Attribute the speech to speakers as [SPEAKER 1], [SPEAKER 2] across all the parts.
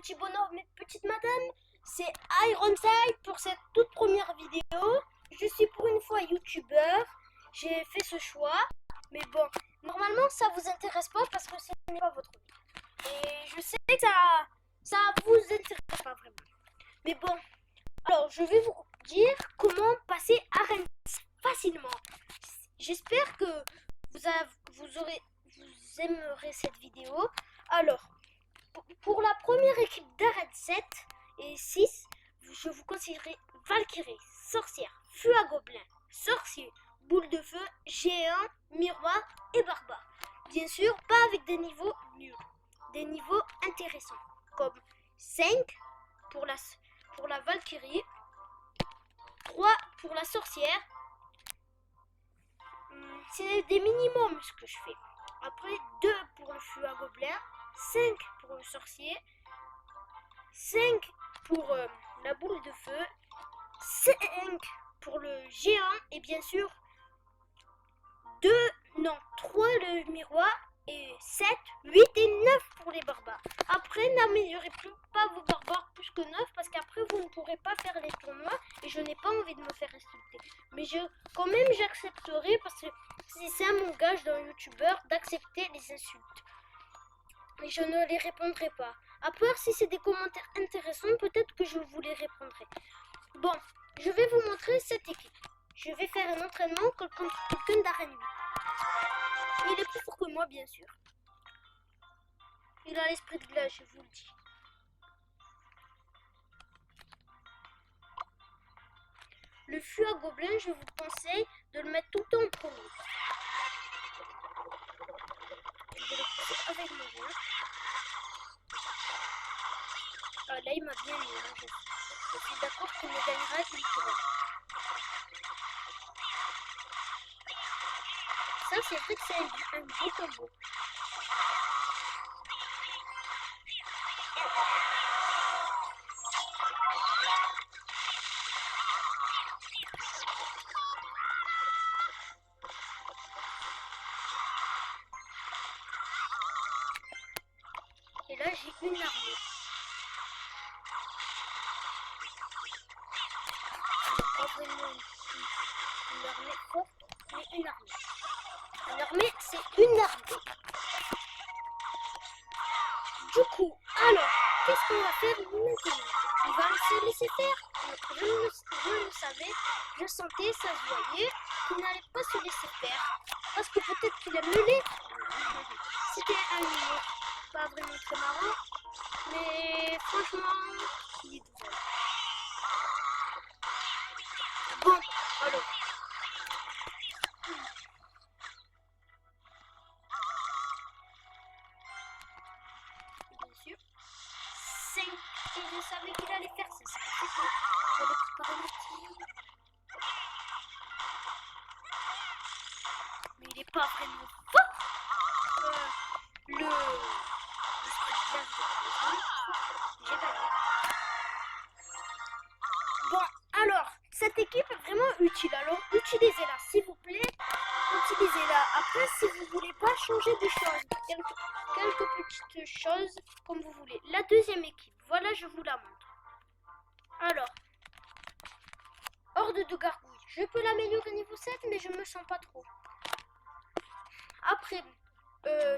[SPEAKER 1] petits bonhommes et petites madames, c'est Ironside pour cette toute première vidéo. Je suis pour une fois youtubeur, j'ai fait ce choix, mais bon, normalement ça vous intéresse pas parce que ce n'est pas votre vie. Et je sais que ça vous intéresse pas vraiment. Mais bon, alors je vais vous dire comment passer Arène facilement. J'espère que vous aimerez cette vidéo. Alors, pour la première équipe d'Arène 7 et 6, je vous conseillerais Valkyrie, sorcière, feu à gobelin, sorcier, boule de feu, géant, miroir et barbare. Bien sûr, pas avec des niveaux nuls, des niveaux intéressants, comme 5 pour la Valkyrie, 3 pour la sorcière. C'est des minimums ce que je fais. Après, 2 pour le feu à gobelin, 5 pour le sorcier, 5 pour la boule de feu, 5 pour le géant et bien sûr 3 le miroir et 7, 8 et 9 pour les barbares. Après, n'améliorez pas vos barbares plus que 9 parce qu'après vous ne pourrez pas faire les tournois et je n'ai pas envie de me faire insulter. Mais quand même j'accepterai parce que c'est mon gage d'un youtubeur d'accepter les insultes. Et je ne les répondrai pas. À part si c'est des commentaires intéressants, peut-être que je vous les répondrai. Bon, je vais vous montrer cette équipe. Je vais faire un entraînement contre quelqu'un d'Arène 8. Il est plus fort que moi, bien sûr. Il a l'esprit de glace, je vous le dis. Le feu à gobelin, je vous conseille de le mettre tout le temps en premier. Je vais le pousser avec mon main. Ah, là, il m'a bien mis. Hein. Je suis d'accord qu'il me gagnera une couronne. Ça, c'est vrai que c'est un beau combo. Et là, j'ai une armée. Pas vraiment une armée forte, mais une armée. Une armée, c'est une armée. Du coup, alors, qu'est-ce qu'on va faire maintenant? Il va se laisser faire. Je le savais, je sentais, ça se voyait, qu'il n'allait pas se laisser faire. Parce que peut-être qu'il aime le lait. C'était un humour pas vraiment très marrant, mais franchement, il est drôle. Bon, alors. Bien sûr. 5. Et je savais qu'il allait faire ça. J'avais préparé le tir. Mais il n'est pas vraiment fort. J'ai gagné. Bon, alors, cette équipe est vraiment utile. Alors, utilisez-la, s'il vous plaît. Utilisez-la. Après, si vous voulez pas changer de choses, quelques petites choses comme vous voulez. La deuxième équipe, voilà, je vous la montre. Alors, horde de gargouilles. Je peux l'améliorer niveau 7, mais je me sens pas trop. Après,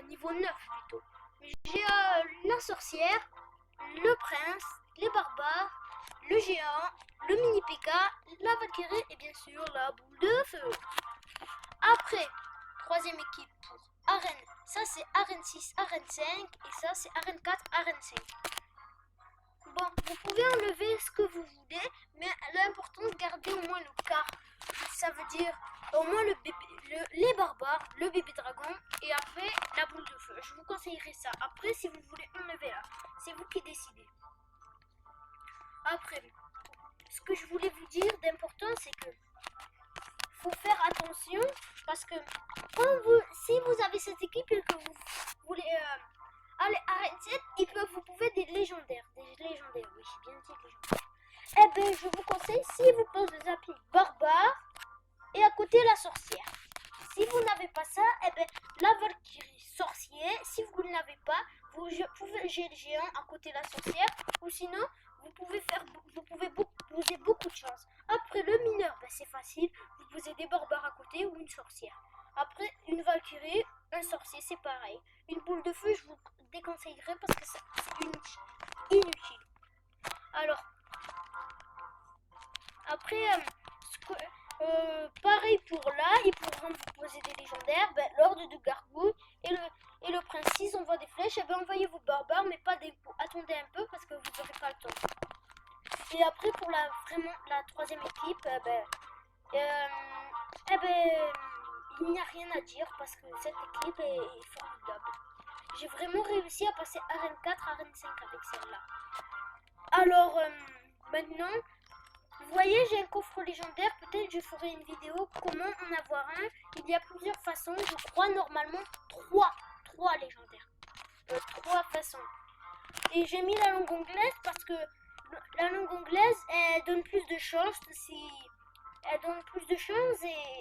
[SPEAKER 1] niveau 9 plutôt. J'ai la sorcière, le prince, les barbares, le géant, le mini PK, la Valkyrie et bien sûr la boule de feu. Après, troisième équipe pour Arène. Ça c'est Arène 6, Arène 5 et ça c'est Arène 4, Arène 5. Bon, vous pouvez enlever ce que vous voulez, mais l'important est de garder au moins le quart. Ça veut dire au moins les barbares, le bébé dragon et après la boule de feu. Je vous conseillerais ça. Après, si vous voulez enlever là, c'est vous qui décidez. Après, ce que je voulais vous dire d'important, c'est que faut faire attention parce que si vous avez cette équipe et que vous voulez aller à 7, vous pouvez des légendaires. Oui, j'ai bien dit légendaires. Eh bien, je vous conseille, si vous posez des applis barbares et à côté la sorcière. Si vous n'avez pas ça, eh bien, la Valkyrie sorcier. Si vous ne l'avez pas, j'ai le géant c'était la sorcière, ou sinon vous pouvez poser beaucoup de chance. Après le mineur, ben, c'est facile, vous posez des barbares à côté ou une sorcière. Après une valkyrie, un sorcier, c'est pareil. Une boule de feu, je vous déconseillerais parce que c'est inutile. Alors, après, pareil pour là, et pour quand vous posez des légendaires, ben, l'ordre de gargouille et le prince, s'ils envoient des flèches, et ben, envoyez vos barbares, mais pas des coups. Attendez un peu parce que vous n'aurez pas le temps. Et après, pour vraiment la troisième équipe, il n'y a rien à dire parce que cette équipe est formidable. J'ai vraiment réussi à passer arène 4, arène 5 avec celle-là. Alors, maintenant, vous voyez, j'ai un coffre légendaire. Peut-être je ferai une vidéo comment en avoir un. Il y a plusieurs façons. Je crois normalement 3 légendaires. 3 façons. Et j'ai mis la langue anglaise parce que la langue anglaise, elle donne plus de chance. Elle donne plus de chance et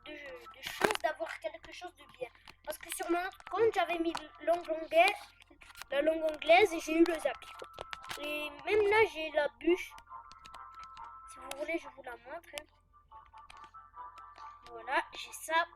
[SPEAKER 1] de chance d'avoir quelque chose de bien. Parce que sur mon autre compte, j'avais mis la langue anglaise et j'ai eu le zappy. Et même là, j'ai la bûche. Si vous voulez, je vous la montre. Voilà, j'ai ça.